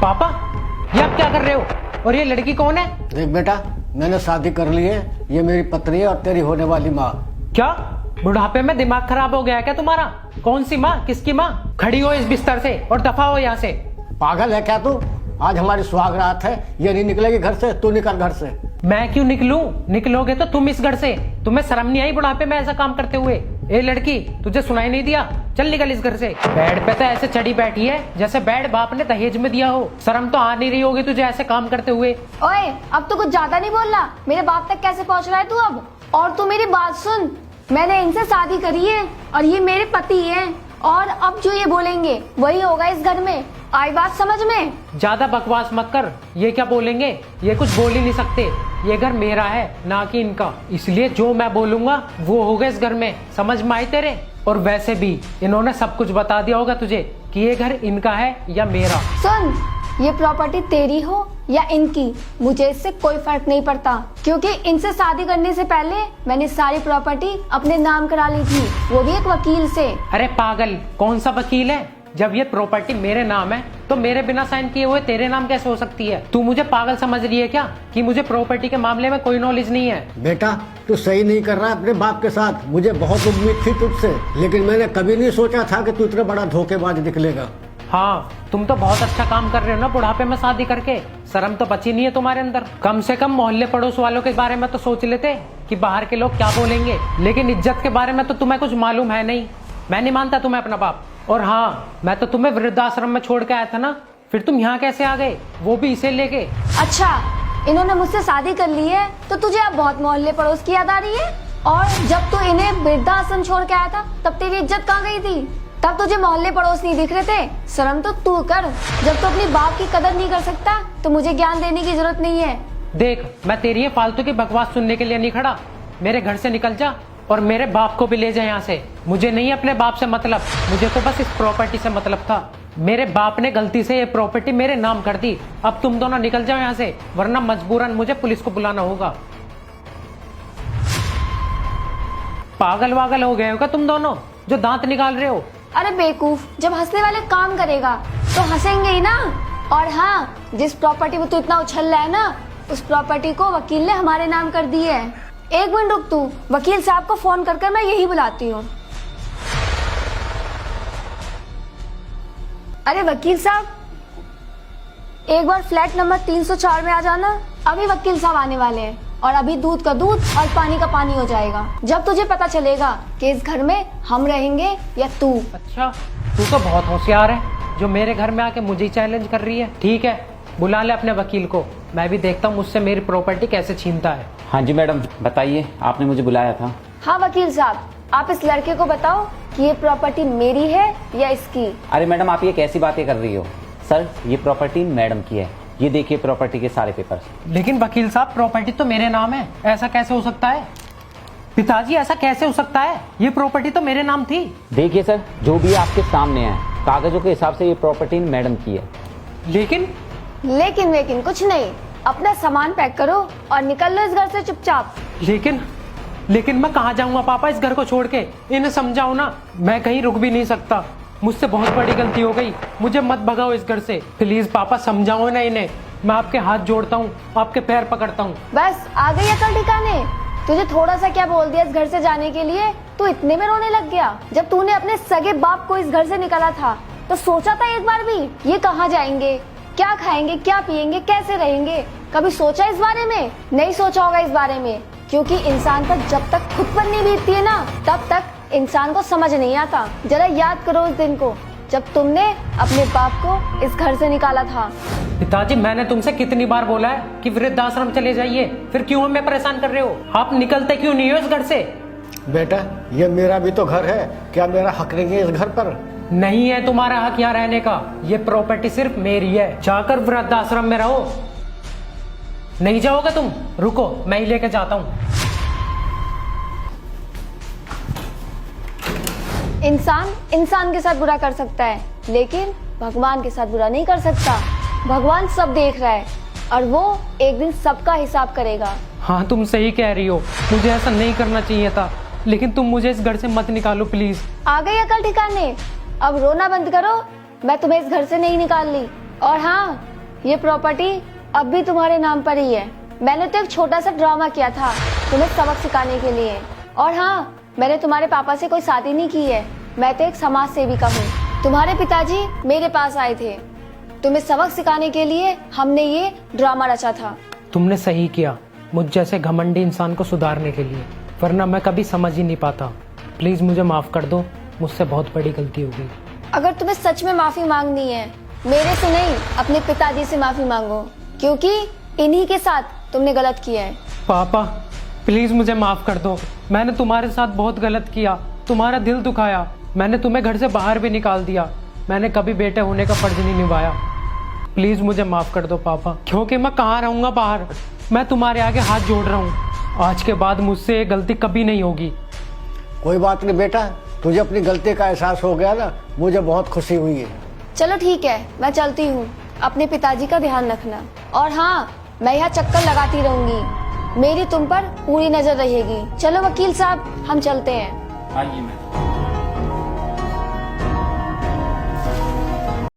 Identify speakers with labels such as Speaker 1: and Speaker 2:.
Speaker 1: पापा, ये आप क्या कर रहे हो? और ये लड़की कौन है?
Speaker 2: देख बेटा, मैंने शादी कर ली है। ये मेरी पत्नी है और तेरी होने वाली माँ।
Speaker 1: क्या बुढ़ापे में दिमाग खराब हो गया है क्या तुम्हारा? कौन सी माँ? किसकी माँ? खड़ी हो इस बिस्तर से और दफा हो यहाँ से।
Speaker 2: पागल है क्या तू? आज हमारी सुहागरात है, ये नहीं निकलेगी घर से। तू निकल घर से।
Speaker 1: मैं क्यों निकलूं? निकलोगे तो तुम इस घर से। तुम्हें शर्म नहीं आई बुढ़ापे में ऐसा काम करते हुए? ए लड़की, तुझे सुनाई नहीं दिया? चल निकल इस घर से। बेड पे तो ऐसे चढ़ी बैठी है जैसे बेड बाप ने दहेज में दिया हो। शर्म तो आ नहीं रही होगी तुझे ऐसे काम करते हुए।
Speaker 3: ओए, अब तो कुछ ज्यादा नहीं बोल रहा। मेरे बाप तक कैसे पहुंच रहा है तू अब? और तू मेरी बात सुन, मैंने इनसे शादी करी है और ये मेरे पति हैं। और अब जो ये बोलेंगे वही होगा इस घर में। आई बात समझ में?
Speaker 1: ज्यादा बकवास मत कर। ये क्या बोलेंगे? ये कुछ बोल ही नहीं सकते। ये घर मेरा है ना कि इनका, इसलिए जो मैं बोलूंगा वो होगा इस घर में। समझ में आई तेरे? और वैसे भी इन्होंने सब कुछ बता दिया होगा तुझे कि ये घर इनका है या मेरा।
Speaker 3: सुन, ये प्रॉपर्टी तेरी हो या इनकी, मुझे इससे कोई फर्क नहीं पड़ता, क्योंकि इनसे शादी करने से पहले मैंने सारी प्रॉपर्टी अपने नाम करा ली थी, वो भी एक वकील से।
Speaker 1: अरे पागल, कौन सा वकील है? जब ये प्रॉपर्टी मेरे नाम है तो मेरे बिना साइन किए हुए तेरे नाम कैसे हो सकती है? तू मुझे पागल समझ रही है क्या कि मुझे प्रॉपर्टी के मामले में कोई नॉलेज नहीं है?
Speaker 2: बेटा, तू सही नहीं कर रहा है अपने बाप के साथ। मुझे बहुत उम्मीद थी तुझसे, लेकिन मैंने कभी नहीं सोचा था कि तू इतना बड़ा धोखेबाज निकलेगा।
Speaker 1: हाँ, तुम तो बहुत अच्छा काम कर रहे हो ना बुढ़ापे में शादी करके। शर्म तो बची नहीं है तुम्हारे अंदर। कम से कम मोहल्ले पड़ोस वालों के बारे में तो सोच लेते कि बाहर के लोग क्या बोलेंगे, लेकिन इज्जत के बारे में तो तुम्हें कुछ मालूम है नहीं। मैं नहीं मानता तुम्हें अपना बाप। और हाँ, मैं तो तुम्हें वृद्धाश्रम में छोड़ के आया था ना, फिर तुम यहाँ कैसे आ गए, वो भी इसे लेके?
Speaker 3: अच्छा, इन्होंने मुझसे शादी कर ली है तो तुझे अब बहुत मोहल्ले पड़ोस की याद आ रही है? और जब तू इन्हें वृद्धाश्रम छोड़ के आया था तब तेरी इज्जत कहाँ गई थी? तब तुझे मोहल्ले पड़ोस नहीं दिख रहे थे? शर्म तो तू कर। जब तू अपनी बाप की कदर नहीं कर सकता तो मुझे ज्ञान देने की जरूरत नहीं है।
Speaker 1: देख, मैं तेरी ये फालतू की बकवास सुनने के लिए नहीं खड़ा। मेरे घर से निकल जा और मेरे बाप को भी ले जा यहाँ से। मुझे नहीं अपने बाप से मतलब, मुझे तो बस इस प्रॉपर्टी से मतलब था। मेरे बाप ने गलती से ये प्रॉपर्टी मेरे नाम कर दी। अब तुम दोनों निकल जाओ यहाँ से, वरना मजबूरन मुझे पुलिस को बुलाना होगा। पागल वागल हो गए हो क्या तुम दोनों जो दांत निकाल रहे हो?
Speaker 3: अरे बेवकूफ, जब हंसने वाले काम करेगा तो हंसेंगे ही ना। और हाँ, जिस प्रॉपर्टी में तू इतना उछल रहा है ना, उस प्रॉपर्टी को वकील ने हमारे नाम कर दी है। एक मिनट रुक तू, वकील साहब को फोन कर मैं यही बुलाती हूँ। अरे वकील साहब, एक बार फ्लैट नंबर 304 में आ जाना। अभी वकील साहब आने वाले हैं और अभी दूध का दूध और पानी का पानी हो जाएगा जब तुझे पता चलेगा कि इस घर में हम रहेंगे या तू।
Speaker 1: अच्छा, तू तो बहुत होशियार है जो मेरे घर में आके मुझे चैलेंज कर रही है। ठीक है, बुला ले अपने वकील को, मैं भी देखता हूँ मुझसे मेरी प्रॉपर्टी कैसे छीनता है।
Speaker 4: हाँ जी मैडम, बताइए, आपने मुझे बुलाया था।
Speaker 3: हाँ वकील साहब, आप इस लड़के को बताओ कि ये प्रॉपर्टी मेरी है या इसकी।
Speaker 4: अरे मैडम, आप ये कैसी बातें कर रही हो? सर, ये प्रॉपर्टी मैडम की है। ये देखिए प्रॉपर्टी के सारे पेपर्स।
Speaker 1: लेकिन वकील साहब, प्रॉपर्टी तो मेरे नाम है, ऐसा कैसे हो सकता है? पिताजी, ऐसा कैसे हो सकता है? ये प्रॉपर्टी तो मेरे नाम थी।
Speaker 4: देखिए सर, जो भी आपके सामने है, कागजों के हिसाब से ये प्रॉपर्टी मैडम की है।
Speaker 3: लेकिन कुछ नहीं, अपना सामान पैक करो और निकल लो इस घर से चुपचाप।
Speaker 1: लेकिन मैं कहाँ जाऊंगा पापा इस घर को छोड़ के? इन्हें समझाओ ना, मैं कहीं रुक भी नहीं सकता। मुझसे बहुत बड़ी गलती हो गई, मुझे मत भगाओ इस घर से। प्लीज पापा, समझाओ ना इन्हें। मैं आपके हाथ जोड़ता हूँ, आपके पैर पकड़ता हूँ।
Speaker 3: बस आ गई अकल ठिकाने? तुझे थोड़ा सा क्या बोल दिया इस घर से जाने के लिए, तू इतने में रोने लग गया? जब तूने अपने सगे बाप को इस घर से निकाला था तो सोचा था एक बार भी ये कहाँ जाएंगे, क्या खाएंगे, क्या पिएंगे, कैसे रहेंगे? कभी सोचा इस बारे में? नहीं सोचा होगा इस बारे में, क्योंकि इंसान पर जब तक खुद पर नहीं बीतती है ना, तब तक इंसान को समझ नहीं आता। जरा याद करो उस दिन को जब तुमने अपने बाप को इस घर से निकाला था।
Speaker 1: पिताजी, मैंने तुमसे कितनी बार बोला है कि वृद्धाश्रम चले जाइए, फिर क्यों हमें परेशान कर रहे हो? आप निकलते क्यों नहीं हो इस घर से?
Speaker 2: बेटा, ये मेरा भी तो घर है, क्या मेरा हक नहीं है इस घर पर?
Speaker 1: नहीं है तुम्हारा हक यहाँ रहने का। ये प्रॉपर्टी सिर्फ मेरी है। जाकर वृद्धाश्रम में रहो। नहीं जाओगे तुम? रुको, मैं ही लेके जाता हूँ।
Speaker 3: इंसान के साथ बुरा कर सकता है, लेकिन भगवान के साथ बुरा नहीं कर सकता। भगवान सब देख रहा है और वो एक दिन सबका हिसाब करेगा।
Speaker 1: हाँ, तुम सही कह रही हो, मुझे ऐसा नहीं करना चाहिए था, लेकिन तुम मुझे इस घर से मत निकालो प्लीज।
Speaker 3: आ गई अकल ठिकाने? अब रोना बंद करो, मैं तुम्हें इस घर से नहीं निकाल ली। और हाँ, ये प्रॉपर्टी अब भी तुम्हारे नाम पर ही है। मैंने तो एक छोटा सा ड्रामा किया था तुम्हें सबक सिखाने के लिए। और हाँ, मैंने तुम्हारे पापा से कोई शादी नहीं की है, मैं तो एक समाज सेविका हूँ। तुम्हारे पिताजी मेरे पास आए थे, तुम्हें सबक सिखाने के लिए हमने ये ड्रामा रचा था।
Speaker 1: तुमने सही किया मुझ जैसे घमंडी इंसान को सुधारने के लिए, वरना मैं कभी समझ ही नहीं पाता। प्लीज मुझे माफ कर दो, मुझसे बहुत बड़ी गलती हो गई।
Speaker 3: अगर तुम्हें सच में माफी मांगनी है, मेरे से नहीं अपने पिताजी से माफी मांगो, क्योंकि इन्हीं के साथ तुमने गलत किया है।
Speaker 1: पापा प्लीज मुझे माफ कर दो, मैंने तुम्हारे साथ बहुत गलत किया, तुम्हारा दिल दुखाया, मैंने तुम्हें घर से बाहर भी निकाल दिया, मैंने कभी बेटे होने का फर्ज नहीं निभाया। प्लीज मुझे माफ कर दो पापा, क्योंकि मैं कहाँ रहूंगा बाहर। मैं तुम्हारे आगे हाथ जोड़ रहा हूँ, आज के बाद मुझसे ये गलती कभी नहीं होगी।
Speaker 2: कोई बात नहीं बेटा, तुझे अपनी गलती का एहसास हो गया ना, मुझे बहुत खुशी हुई है।
Speaker 3: चलो ठीक है, मैं चलती हूँ, अपने पिताजी का ध्यान रखना। और हाँ, मैं यहाँ चक्कर लगाती रहूंगी, मेरी तुम पर पूरी नजर रहेगी। चलो वकील साहब, हम चलते हैं।
Speaker 4: आइए मैडम।